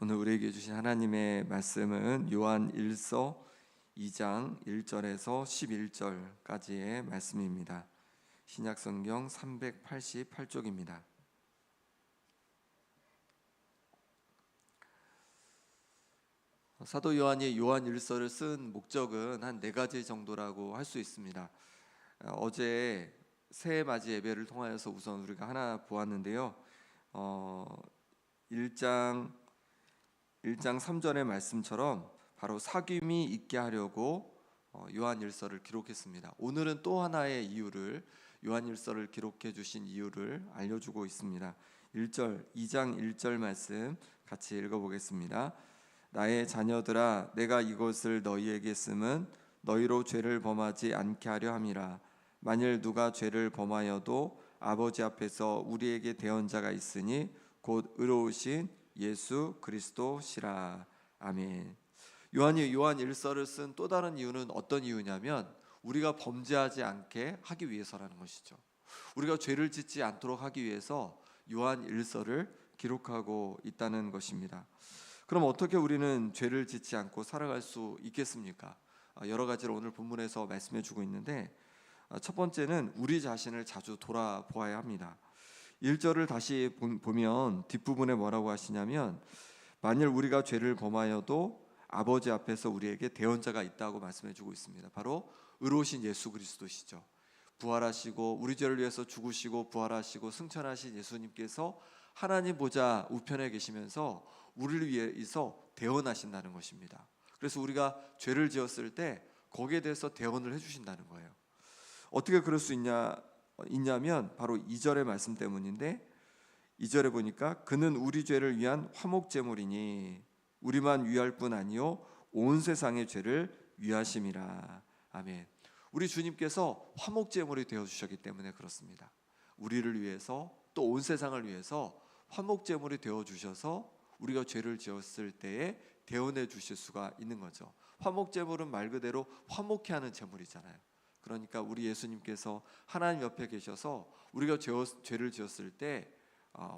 오늘 우리에게 주신 하나님의 말씀은 요한 1서 2장 1절에서 11절까지의 말씀입니다. 신약성경 388쪽입니다. 사도 요한이 요한 1서를 쓴 목적은 한 4가지 정도라고 할 수 있습니다. 어제 새해 맞이 예배를 통하여서 우선 우리가 하나 보았는데요. 1장 3절의 말씀처럼 바로 사귐이 있게 하려고 요한 1서를 기록했습니다. 오늘은 또 하나의 이유를, 요한 1서를 기록해 주신 이유를 알려주고 있습니다. 2장 1절 말씀 같이 읽어보겠습니다. 나의 자녀들아, 내가 이것을 너희에게 쓰면 너희로 죄를 범하지 않게 하려 함이라. 만일 누가 죄를 범하여도 아버지 앞에서 우리에게 대언자가 있으니 곧 의로우신 예수 그리스도시라. 아멘. 요한이 요한 1서를 쓴 또 다른 이유는 어떤 이유냐면 우리가 범죄하지 않게 하기 위해서라는 것이죠. 우리가 죄를 짓지 않도록 하기 위해서 요한 1서를 기록하고 있다는 것입니다. 그럼 어떻게 우리는 죄를 짓지 않고 살아갈 수 있겠습니까? 여러 가지로 오늘 본문에서 말씀해 주고 있는데, 첫 번째는 우리 자신을 자주 돌아보아야 합니다. 1절을 다시 보면 뒷부분에 뭐라고 하시냐면, 만일 우리가 죄를 범하여도 아버지 앞에서 우리에게 대언자가 있다고 말씀해 주고 있습니다. 바로 의로우신 예수 그리스도시죠. 부활하시고 우리 죄를 위해서 죽으시고 부활하시고 승천하신 예수님께서 하나님 보좌 우편에 계시면서 우리를 위해서 대언하신다는 것입니다. 그래서 우리가 죄를 지었을 때 거기에 대해서 대언을 해주신다는 거예요. 어떻게 그럴 수 있냐면 바로 2절의 말씀 때문인데, 2절에 보니까 그는 우리 죄를 위한 화목제물이니 우리만 위할 뿐 아니요 온 세상의 죄를 위하심이라. 아멘. 우리 주님께서 화목제물이 되어주셨기 때문에 그렇습니다. 우리를 위해서 또 온 세상을 위해서 화목제물이 되어주셔서 우리가 죄를 지었을 때에 대언해 주실 수가 있는 거죠. 화목제물은 말 그대로 화목케 하는 제물이잖아요. 그러니까 우리 예수님께서 하나님 옆에 계셔서 우리가 죄를 지었을 때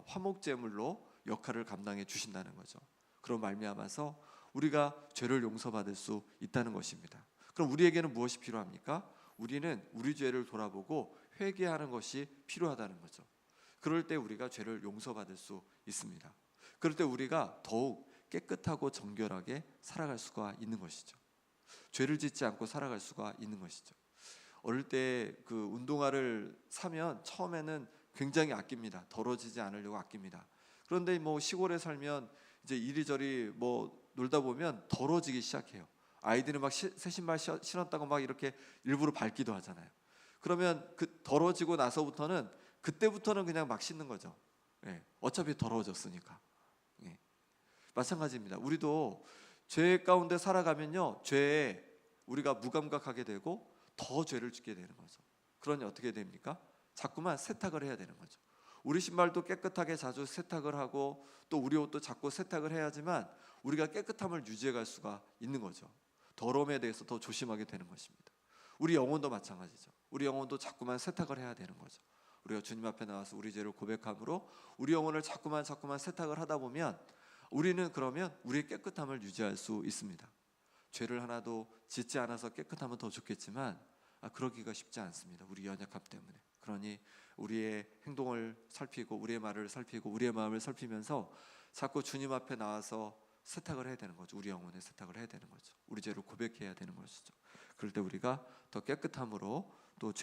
화목제물로 역할을 감당해 주신다는 거죠. 그런 말미암아서 우리가 죄를 용서받을 수 있다는 것입니다. 그럼 우리에게는 무엇이 필요합니까? 우리는 우리 죄를 돌아보고 회개하는 것이 필요하다는 거죠. 그럴 때 우리가 죄를 용서받을 수 있습니다. 그럴 때 우리가 더욱 깨끗하고 정결하게 살아갈 수가 있는 것이죠. 죄를 짓지 않고 살아갈 수가 있는 것이죠. 어릴 때 그 운동화를 사면 처음에는 굉장히 아낍니다. 더러지지 않으려고 아낍니다. 그런데 뭐 시골에 살면 이제 이리저리 뭐 놀다 보면 더러지기 시작해요. 아이들은 막 새 신발 신었다고 막 이렇게 일부러 밟기도 하잖아요. 그러면 그 더러지고 나서부터는 그때부터는 그냥 막 신는 거죠. 어차피 더러워졌으니까. 마찬가지입니다. 우리도 죄 가운데 살아가면요, 죄에 우리가 무감각하게 되고 더 죄를 짓게 되는 거죠. 그러니 어떻게 됩니까? 자꾸만 세탁을 해야 되는 거죠. 우리 신발도 깨끗하게 자주 세탁을 하고 또 우리 옷도 자꾸 세탁을 해야지만 우리가 깨끗함을 유지해 갈 수가 있는 거죠. 더러움에 대해서 더 조심하게 되는 것입니다. 우리 영혼도 마찬가지죠. 우리 영혼도 자꾸만 세탁을 해야 되는 거죠. 우리가 주님 앞에 나와서 우리 죄를 고백함으로 우리 영혼을 자꾸만 세탁을 하다 보면 우리는 그러면 우리의 깨끗함을 유지할 수 있습니다. 죄를 하나도 짓지 않아서 깨끗하면 더 좋겠지만 그러기가 쉽지 않습니다. 우리 연약함 때문에. 그러니 우리의 행동을 살피고 우리의 말을 살피고 우리의 마음을 살피면서 자꾸 주님 앞에 나와서 세탁을 해야 되는 거죠. 우리 영혼에 세탁을 해야 되는 거죠. 우리 죄를 고백해야 되는 것이죠. 그럴 때 우리가 더 깨끗함으로 또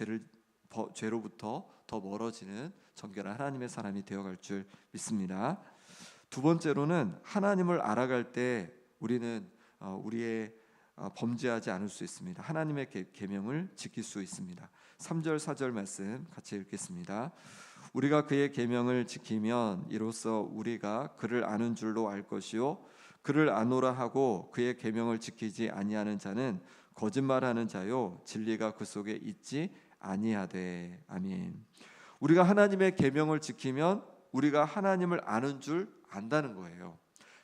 죄로부터 더 멀어지는 정결한 하나님의 사람이 되어갈 줄 믿습니다. 두 번째로는 하나님을 알아갈 때 우리는 우리의 범죄하지 않을 수 있습니다. 하나님의 계명을 지킬 수 있습니다. 3절 4절 말씀 같이 읽겠습니다. 우리가 그의 계명을 지키면 이로써 우리가 그를 아는 줄로 알 것이요 그를 아노라 하고 그의 계명을 지키지 아니하는 자는 거짓말하는 자요 진리가 그 속에 있지 아니하되. 아멘. 우리가 하나님의 계명을 지키면 우리가 하나님을 아는 줄 안다는 거예요.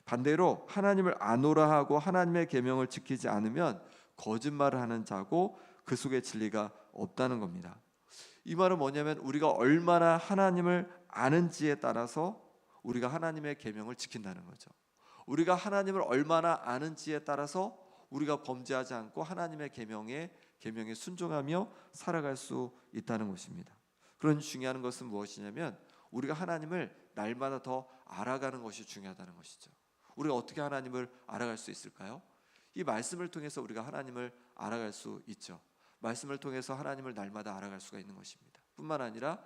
반대로 하나님을 아노라 하고 하나님의 계명을 지키지 않으면 거짓말을 하는 자고 그 속에 진리가 없다는 겁니다. 이 말은 뭐냐면 우리가 얼마나 하나님을 아는지에 따라서 우리가 하나님의 계명을 지킨다는 거죠. 우리가 하나님을 얼마나 아는지에 따라서 우리가 범죄하지 않고 하나님의 계명에 순종하며 살아갈 수 있다는 것입니다. 그런 중요한 것은 무엇이냐면 우리가 하나님을 날마다 더 알아가는 것이 중요하다는 것이죠. 우리가 어떻게 하나님을 알아갈 수 있을까요? 이 말씀을 통해서 우리가 하나님을 알아갈 수 있죠. 말씀을 통해서 하나님을 날마다 알아갈 수가 있는 것입니다. 뿐만 아니라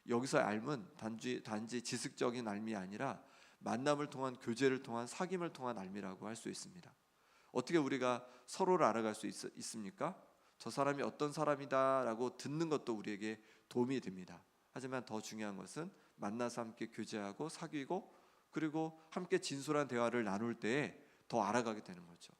여기서 알면 단지 지식적인 알미 아니라 만남을 통한, 교제를 통한, 사귐을 통한 알미라고 할 수 있습니다. 어떻게 우리가 서로를 알아갈 수 있습니까? 저 사람이 어떤 사람이다라고 듣는 것도 우리에게 도움이 됩니다. 하지만 더 중요한 것은 만나서 함께 교제하고 사귀고 그리고 함께 진솔한 대화를 나눌 때에 더 알아가게 되는 거죠.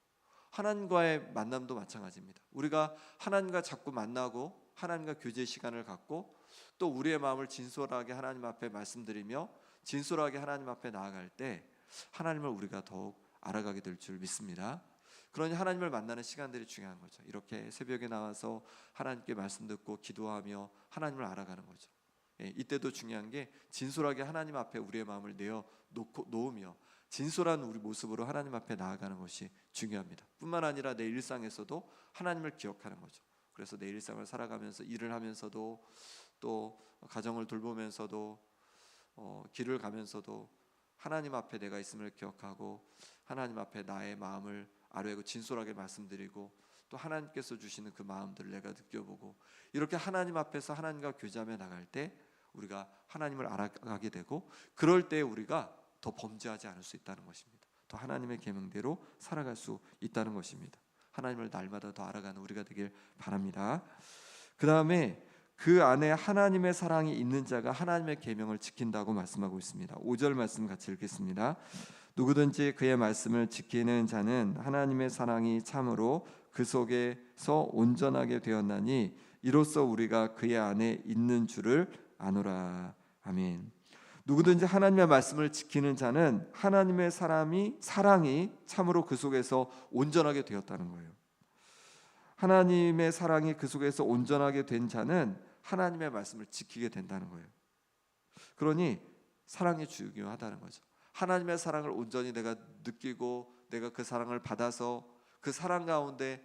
하나님과의 만남도 마찬가지입니다. 우리가 하나님과 자꾸 만나고 하나님과 교제 시간을 갖고 또 우리의 마음을 진솔하게 하나님 앞에 말씀드리며 진솔하게 하나님 앞에 나아갈 때 하나님을 우리가 더욱 알아가게 될 줄 믿습니다. 그러니 하나님을 만나는 시간들이 중요한 거죠. 이렇게 새벽에 나와서 하나님께 말씀 듣고 기도하며 하나님을 알아가는 거죠. 이때도 중요한 게 진솔하게 하나님 앞에 우리의 마음을 놓으며 진솔한 우리 모습으로 하나님 앞에 나아가는 것이 중요합니다. 뿐만 아니라 내 일상에서도 하나님을 기억하는 거죠. 그래서 내 일상을 살아가면서 일을 하면서도 또 가정을 돌보면서도 길을 가면서도 하나님 앞에 내가 있음을 기억하고 하나님 앞에 나의 마음을 아뢰고 진솔하게 말씀드리고 또 하나님께서 주시는 그 마음들을 내가 느껴보고 이렇게 하나님 앞에서 하나님과 교제하며 나갈 때 우리가 하나님을 알아가게 되고 그럴 때 우리가 더 범죄하지 않을 수 있다는 것입니다. 더 하나님의 계명대로 살아갈 수 있다는 것입니다. 하나님을 날마다 더 알아가는 우리가 되길 바랍니다. 그 다음에 그 안에 하나님의 사랑이 있는 자가 하나님의 계명을 지킨다고 말씀하고 있습니다. 5절 말씀 같이 읽겠습니다. 누구든지 그의 말씀을 지키는 자는 하나님의 사랑이 참으로 그 속에서 온전하게 되었나니 이로써 우리가 그의 안에 있는 줄을 아노라. 아멘. 누구든지 하나님의 말씀을 지키는 자는 하나님의 사랑이 참으로 그 속에서 온전하게 되었다는 거예요. 하나님의 사랑이 그 속에서 온전하게 된 자는 하나님의 말씀을 지키게 된다는 거예요. 그러니 사랑이 중요하다는 거죠. 하나님의 사랑을 온전히 내가 느끼고 내가 그 사랑을 받아서 그 사랑 가운데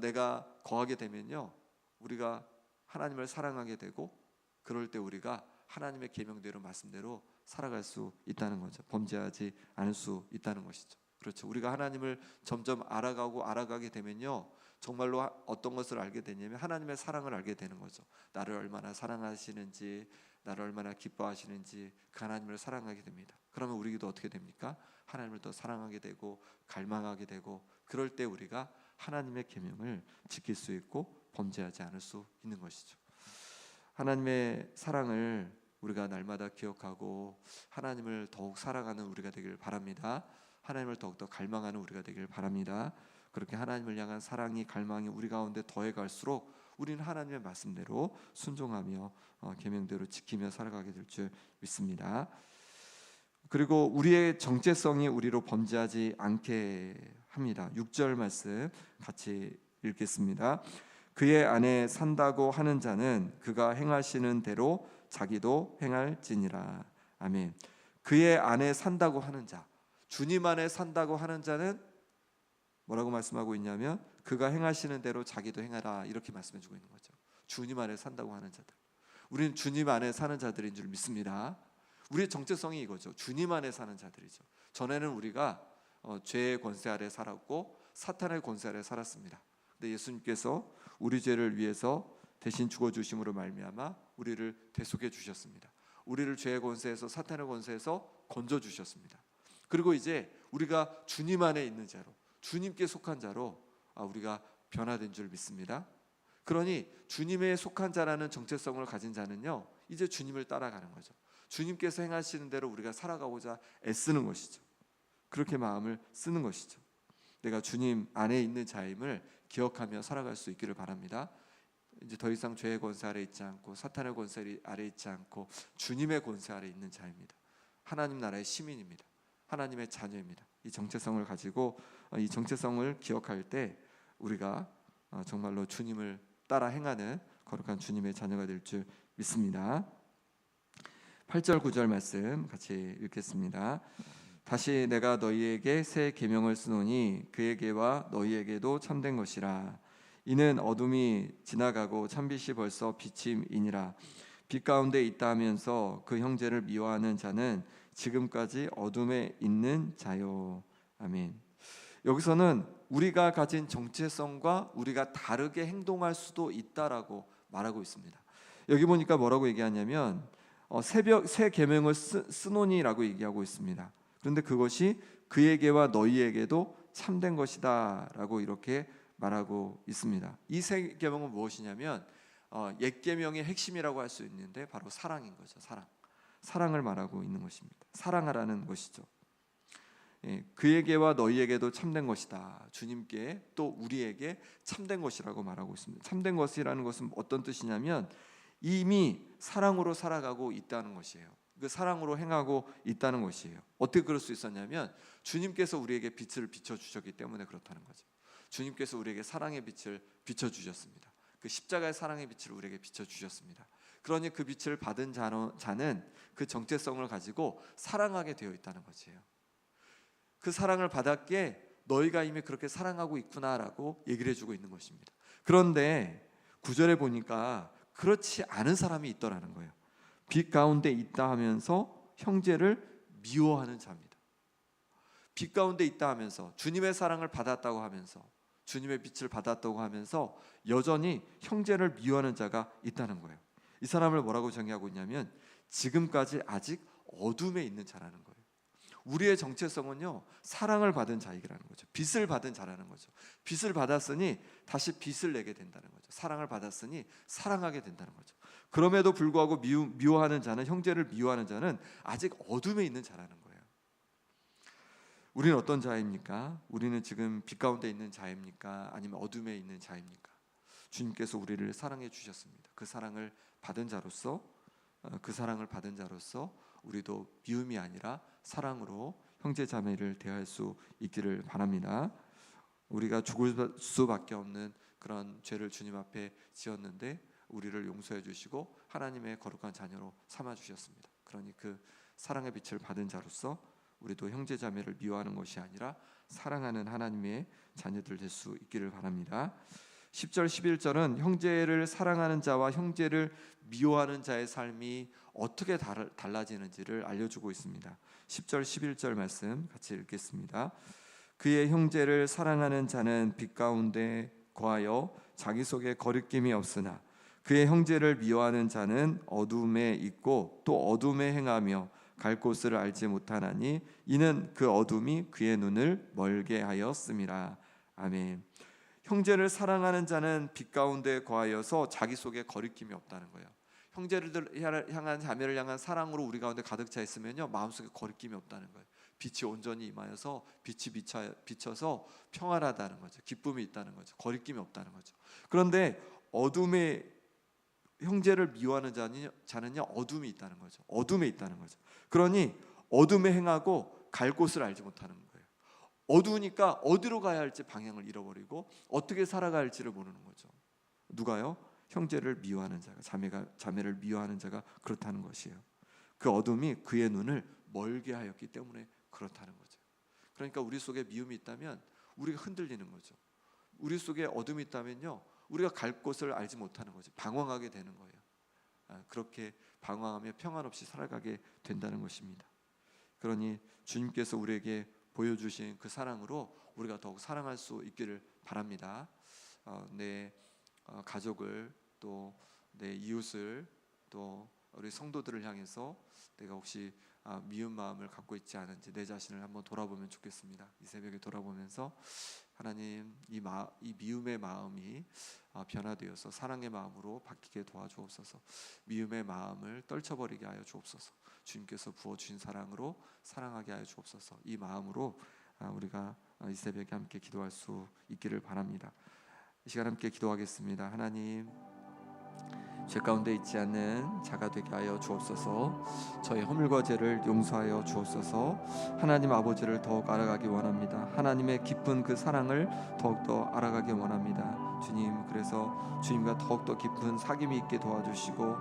내가 거하게 되면요, 우리가 하나님을 사랑하게 되고 그럴 때 우리가 하나님의 계명대로 말씀대로 살아갈 수 있다는 거죠. 범죄하지 않을 수 있다는 것이죠. 그렇죠. 우리가 하나님을 점점 알아가게 되면요, 정말로 어떤 것을 알게 되냐면 하나님의 사랑을 알게 되는 거죠. 나를 얼마나 사랑하시는지, 나를 얼마나 기뻐하시는지 그 하나님을 사랑하게 됩니다. 그러면 우리도 어떻게 됩니까? 하나님을 더 사랑하게 되고 갈망하게 되고 그럴 때 우리가 하나님의 계명을 지킬 수 있고 범죄하지 않을 수 있는 것이죠. 하나님의 사랑을 우리가 날마다 기억하고 하나님을 더욱 살아가는 우리가 되길 바랍니다. 하나님을 더욱더 갈망하는 우리가 되길 바랍니다. 그렇게 하나님을 향한 사랑이 갈망이 우리 가운데 더해갈수록 우리는 하나님의 말씀대로 순종하며 계명대로 지키며 살아가게 될 줄 믿습니다. 그리고 우리의 정체성이 우리로 범죄하지 않게 합니다. 6절 말씀 같이 읽겠습니다. 그의 안에 산다고 하는 자는 그가 행하시는 대로 자기도 행할지니라. 아멘. 그의 안에 산다고 하는 자, 주님 안에 산다고 하는 자는 뭐라고 말씀하고 있냐면 그가 행하시는 대로 자기도 행하라, 이렇게 말씀해주고 있는 거죠. 주님 안에 산다고 하는 자들, 우리는 주님 안에 사는 자들인 줄 믿습니다. 우리의 정체성이 이거죠. 주님 안에 사는 자들이죠. 전에는 우리가 죄의 권세 아래 살았고 사탄의 권세 아래 살았습니다. 근데 예수님께서 우리 죄를 위해서 대신 죽어주심으로 말미암아 우리를 대속해 주셨습니다. 우리를 죄의 권세에서 사탄의 권세에서 건져주셨습니다. 그리고 이제 우리가 주님 안에 있는 자로, 주님께 속한 자로 우리가 변화된 줄 믿습니다. 그러니 주님에 속한 자라는 정체성을 가진 자는요, 이제 주님을 따라가는 거죠. 주님께서 행하시는 대로 우리가 살아가고자 애쓰는 것이죠. 그렇게 마음을 쓰는 것이죠. 내가 주님 안에 있는 자임을 기억하며 살아갈 수 있기를 바랍니다. 이제 더 이상 죄의 권세 아래 있지 않고 사탄의 권세 아래 있지 않고 주님의 권세 아래 있는 자입니다. 하나님 나라의 시민입니다. 하나님의 자녀입니다. 이 정체성을 가지고 이 정체성을 기억할 때 우리가 정말로 주님을 따라 행하는 거룩한 주님의 자녀가 될 줄 믿습니다. 8절 9절 말씀 같이 읽겠습니다. 다시 내가 너희에게 새 계명을 쓰노니 그에게와 너희에게도 참된 것이라. 이는 어둠이 지나가고 참빛이 벌써 비침이니라. 빛 가운데 있다 하면서 그 형제를 미워하는 자는 지금까지 어둠에 있는 자요. 아멘. 여기서는 우리가 가진 정체성과 우리가 다르게 행동할 수도 있다라고 말하고 있습니다. 여기 보니까 뭐라고 얘기하냐면 새 계명을 쓰노니라고 얘기하고 있습니다. 그런데 그것이 그에게와 너희에게도 참된 것이다라고 이렇게 말하고 있습니다. 이 새 계명은 무엇이냐면 옛 계명의 핵심이라고 할 수 있는데 바로 사랑인 거죠. 사랑을 말하고 있는 것입니다. 사랑하라는 것이죠. 그에게와 너희에게도 참된 것이다. 주님께 또 우리에게 참된 것이라고 말하고 있습니다. 참된 것이라는 것은 어떤 뜻이냐면 이미 사랑으로 살아가고 있다는 것이에요. 그 사랑으로 행하고 있다는 것이에요. 어떻게 그럴 수 있었냐면 주님께서 우리에게 빛을 비춰주셨기 때문에 그렇다는 거죠. 주님께서 우리에게 사랑의 빛을 비춰주셨습니다. 그 십자가의 사랑의 빛을 우리에게 비춰주셨습니다. 그러니 그 빛을 받은 자는 그 정체성을 가지고 사랑하게 되어 있다는 것이에요. 그 사랑을 받았기에 너희가 이미 그렇게 사랑하고 있구나라고 얘기를 해주고 있는 것입니다. 그런데 9절에 보니까 그렇지 않은 사람이 있더라는 거예요. 빛 가운데 있다 하면서 형제를 미워하는 자입니다. 빛 가운데 있다 하면서 주님의 사랑을 받았다고 하면서 주님의 빛을 받았다고 하면서 여전히 형제를 미워하는 자가 있다는 거예요. 이 사람을 뭐라고 정의하고 있냐면 지금까지 아직 어둠에 있는 자라는 거예요. 우리의 정체성은요, 사랑을 받은 자이라는 거죠. 빛을 받은 자라는 거죠. 빛을 받았으니 다시 빛을 내게 된다는 거죠. 사랑을 받았으니 사랑하게 된다는 거죠. 그럼에도 불구하고 미워하는 자는, 형제를 미워하는 자는 아직 어둠에 있는 자라는 거예요. 우리는 어떤 자입니까? 우리는 지금 빛 가운데 있는 자입니까? 아니면 어둠에 있는 자입니까? 주님께서 우리를 사랑해 주셨습니다. 그 사랑을 받은 자로서 우리도 미움이 아니라 사랑으로 형제 자매를 대할 수 있기를 바랍니다. 우리가 죽을 수밖에 없는 그런 죄를 주님 앞에 지었는데 우리를 용서해 주시고 하나님의 거룩한 자녀로 삼아 주셨습니다. 그러니 그 사랑의 빛을 받은 자로서 우리도 형제 자매를 미워하는 것이 아니라 사랑하는 하나님의 자녀들 될 수 있기를 바랍니다. 10절 11절은 형제를 사랑하는 자와 형제를 미워하는 자의 삶이 어떻게 달라지는지를 알려주고 있습니다. 10절 11절 말씀 같이 읽겠습니다. 그의 형제를 사랑하는 자는 빛 가운데 거하여 자기 속에 거리낌이 없으나 그의 형제를 미워하는 자는 어둠에 있고 또 어둠에 행하며 갈 곳을 알지 못하나니 이는 그 어둠이 그의 눈을 멀게 하였음이라. 아멘. 형제를 사랑하는 자는 빛 가운데 거하여서 자기 속에 거리낌이 없다는 거예요. 형제를 향한 자매를 향한 사랑으로 우리 가운데 가득 차 있으면요, 마음속에 거리낌이 없다는 거예요. 빛이 온전히 임하여서 빛이 비쳐서 평안하다는 거죠. 기쁨이 있다는 거죠. 거리낌이 없다는 거죠. 그런데 어둠에 형제를 미워하는 자는요 어둠이 있다는 거죠. 어둠에 있다는 거죠. 그러니 어둠에 행하고 갈 곳을 알지 못하는 거예요. 어두우니까 어디로 가야 할지 방향을 잃어버리고 어떻게 살아가야 할지를 모르는 거죠. 누가요? 형제를 미워하는 자가, 자매를 미워하는 자가 그렇다는 것이에요. 그 어둠이 그의 눈을 멀게 하였기 때문에 그렇다는 거죠. 그러니까 우리 속에 미움이 있다면 우리가 흔들리는 거죠. 우리 속에 어둠이 있다면요 우리가 갈 곳을 알지 못하는 거죠. 방황하게 되는 거예요. 그렇게 방황하며 평안 없이 살아가게 된다는 것입니다. 그러니 주님께서 우리에게 보여주신 그 사랑으로 우리가 더욱 사랑할 수 있기를 바랍니다. 내 가족을 또 내 이웃을 또 우리 성도들을 향해서 내가 혹시 미운 마음을 갖고 있지 않은지 내 자신을 한번 돌아보면 좋겠습니다. 이 새벽에 돌아보면서 하나님 이 미움의 마음이 변화되어서 사랑의 마음으로 바뀌게 도와주옵소서. 미움의 마음을 떨쳐버리게 하여 주옵소서. 주님께서 부어주신 사랑으로 사랑하게 하여 주옵소서. 이 마음으로 우리가 이 새벽에 함께 기도할 수 있기를 바랍니다. 이 시간 함께 기도하겠습니다. 하나님, 죄 가운데 있지 않는 자가 되게 하여 주옵소서. 저의 허물과 죄를 용서하여 주옵소서. 하나님 아버지를 더욱 알아가기 원합니다. 하나님의 깊은 그 사랑을 더욱더 알아가기 원합니다. 주님, 그래서 주님과 더욱더 깊은 사귐이 있게 도와주시고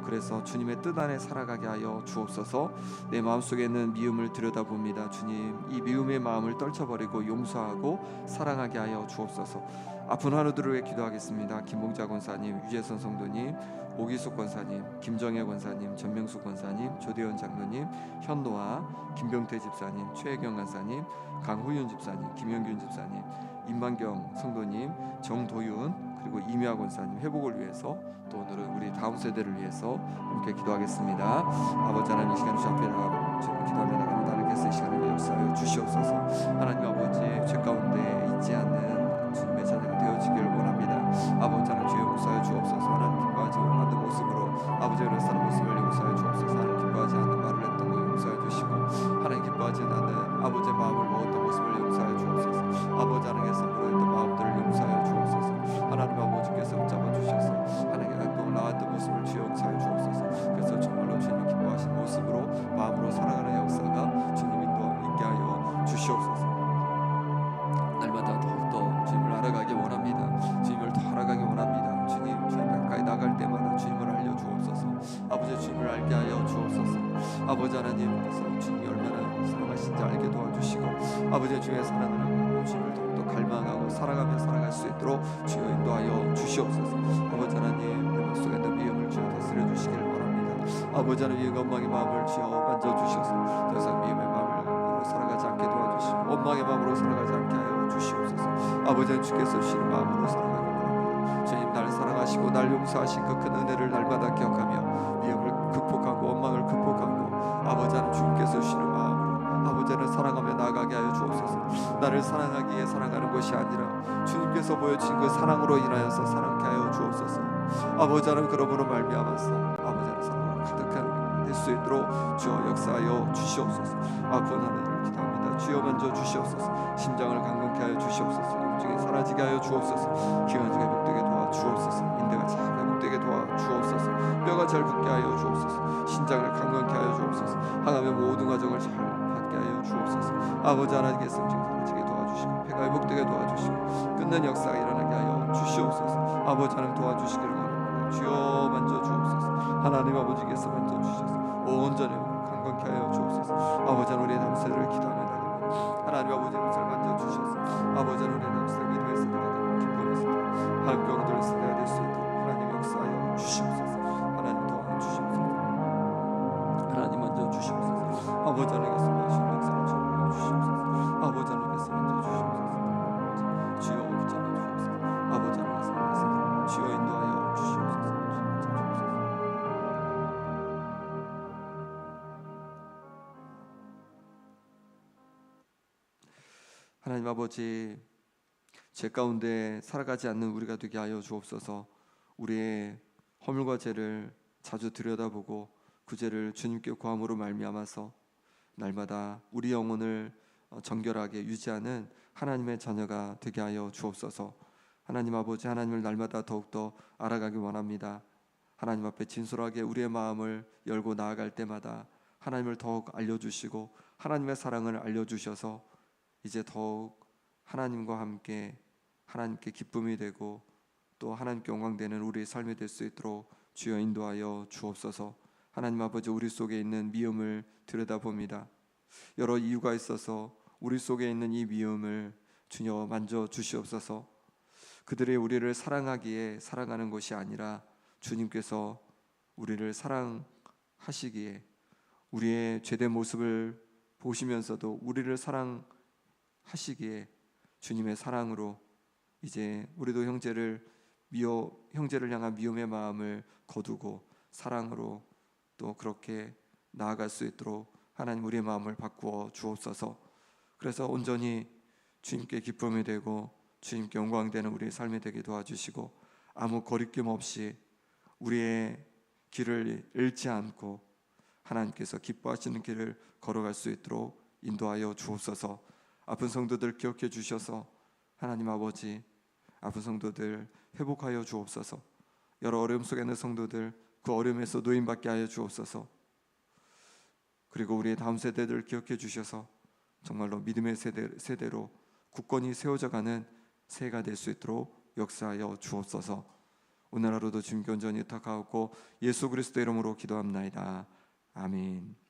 그래서 주님의 뜻 안에 살아가게 하여 주옵소서. 내 마음속에 있는 미움을 들여다봅니다. 주님, 이 미움의 마음을 떨쳐버리고 용서하고 사랑하게 하여 주옵소서. 아픈 환우들을 위해 기도하겠습니다. 김봉자 권사님, 유재선 성도님, 오기숙 권사님, 김정혜 권사님, 전명수 권사님, 조대현 장로님, 현노아, 김병태 집사님, 최혜경 권사님, 강후윤 집사님, 김영균 집사님, 임만경 성도님, 정도윤, 그리고 이미아 권사님 회복을 위해서, 또 오늘은 우리 다음 세대를 위해서 함께 기도하겠습니다. 아버지 하나님, 이 시간 주 앞에 기도하며 나갑니다. 하나님께서 이 시간을 역사하여 주시옵소서. 하나님 아버지, 죄 가운데 있지 않는 주님의 자녀가 되어지기를 원합니다. 아버지 하나님, 죄 용서하여 주옵소서. 하나님 기뻐하지 않는 모습으로 아버지의 사는 모습을 용서하여 주옵소서. 하나님 기뻐하지 않는 말을 했던 거 용서해 주시고, 하나님 기뻐하지 않는 아버지의 마음을 먹었던 모습을 용서하여 주옵소서. 아버지 하나님께서 물어있던 마음들을 용서하여 주옵소서. 하나님 아버지께서 붙잡아 주셔서 하나님의 행동을 나왔던 모습을 주여 용서하여 주옵소서. 그래서 정말로 주님이 기뻐하신 모습으로 마음으로 살아가는 역사가 주님 인도 있게 하여 주시옵소서. 날마다 더욱더 주님을 알아가기 원합니다. 주님을 더 알아가기 원합니다. 주님, 주님 가까이 나갈 때마다 주님을 알려 주옵소서. 아버지, 주님을 알게 하여 주옵소서. 아버지 하나님께서 주님이 얼마나 사랑하신지 알게 도와주시고, 아버지 주의 사랑을 하고 주님을 더욱더 갈망하고 살아가며 살아갈 수 있도록 주여 인도하여 주시옵소서. 아버지 하나님, 내 마음속에 있는 미움을 주여 다스려 주시길 바랍니다. 아버지 하나님, 원망의 마음을 주여 만져주셔서 더 이상 미움의 마음으로 살아가지 않게 도와주시고, 원망의 마음으로 살아가지 않게 하여 주시옵소서. 아버지 하나님, 주께서 주시는 마음으로 살아가기 원합니다. 주님, 날 사랑하시고 날 용서하신 그 큰 은혜를 날마다 기억하며 미움을 극복하고 원망을 극복하고, 아버지 하나님, 주님께서 주시는 마음으로 아버지를 사랑하며 나아가게 하여 주옵소서. 나를 사랑하기에 사랑하는 것이 아니라 주님께서 보여주신 그 사랑으로 인하여서 사랑케 하여 주옵소서. 아버지 하나님, 그러므로 말미암아서 아버지 하나님 사랑으로 가득한 될 수 있도록 주여 역사하여 주시옵소서. 아픈 하늘을 기도합니다. 주여 만져 주시옵소서. 심장을 강건케 하여 주시옵소서. 염증이 사라지게 하여 주옵소서. 기관지가 회복되게 도와 주옵소서. 인대가 잘 회복되게 도와 주옵소서. 뼈가 잘 붙게 하여 주옵소서. 신장을 강건케 하여 주옵소서. 항암의 모든 과정을 잘 받게 하여 주옵소서. 아버지 하나님께서 염증이 사라지게 도와주시고, 폐가 회복되게 도와주시고, 끝낸 역사가 일어나게 하여 주시옵소서. 아버지 하나님, 도와주시기를 원합니다. 주여 만져 주옵소서. 하나님 아버지께서 만져 주셔서 온전히 강건케 하여 주옵소서. 아버지 하나님, 우리의 남세를 기도하며 나갑니다. 하나님 아버지의 것을 만져 주셔서 아버지 하나님, 우리의 남세를 믿음의 세대가 되고 기쁨의 세대, 하나님 경도의 세대가 될 수 있도록 하나님 역사하여 주시옵소서. 하나님 도와 주시옵소서. 하나님 만져 주시옵소서. 아버지 하나님께서 주신 역사를 주여 주시옵소서. 아버지 하나님께서 만져 주시옵소서. 주여 붙잡아 주옵소서. 아버지 하나님께서 주여 인도하여 주시옵소서. 하나님 아버지, 죄 가운데 살아가지 않는 우리가 되게 하여 주옵소서. 우리의 허물과 죄를 자주 들여다보고 그 죄를 주님께 구함으로 말미암아서 날마다 우리 영혼을 정결하게 유지하는 하나님의 자녀가 되게 하여 주옵소서. 하나님 아버지, 하나님을 날마다 더욱더 알아가기 원합니다. 하나님 앞에 진솔하게 우리의 마음을 열고 나아갈 때마다 하나님을 더욱 알려주시고 하나님의 사랑을 알려주셔서 이제 더욱 하나님과 함께 하나님께 기쁨이 되고 또 하나님께 영광되는 우리의 삶이 될 수 있도록 주여 인도하여 주옵소서. 하나님 아버지, 우리 속에 있는 미움을 들여다봅니다. 여러 이유가 있어서 우리 속에 있는 이 미움을 주여 만져 주시옵소서. 그들이 우리를 사랑하기에 사랑하는 것이 아니라 주님께서 우리를 사랑하시기에 우리의 죄된 모습을 보시면서도 우리를 사랑하시기에 주님의 사랑으로 이제 우리도 형제를 향한 미움의 마음을 거두고 사랑으로 또 그렇게 나아갈 수 있도록 하나님 우리의 마음을 바꾸어 주옵소서. 그래서 온전히 주님께 기쁨이 되고 주님께 영광되는 우리의 삶이 되게 도와주시고, 아무 거리낌 없이 우리의 길을 잃지 않고 하나님께서 기뻐하시는 길을 걸어갈 수 있도록 인도하여 주옵소서. 아픈 성도들 기억해 주셔서 하나님 아버지, 아픈 성도들 회복하여 주옵소서. 여러 어려움 속에 있는 성도들, 그 어려움에서 노임받게 하여 주옵소서. 그리고 우리의 다음 세대들을 기억해 주셔서 정말로 믿음의 세대로 굳건히 세워져가는 새해가 될 수 있도록 역사하여 주옵소서. 오늘 하루도 주님께 온전히 의탁하고 예수 그리스도 이름으로 기도합나이다. 아멘.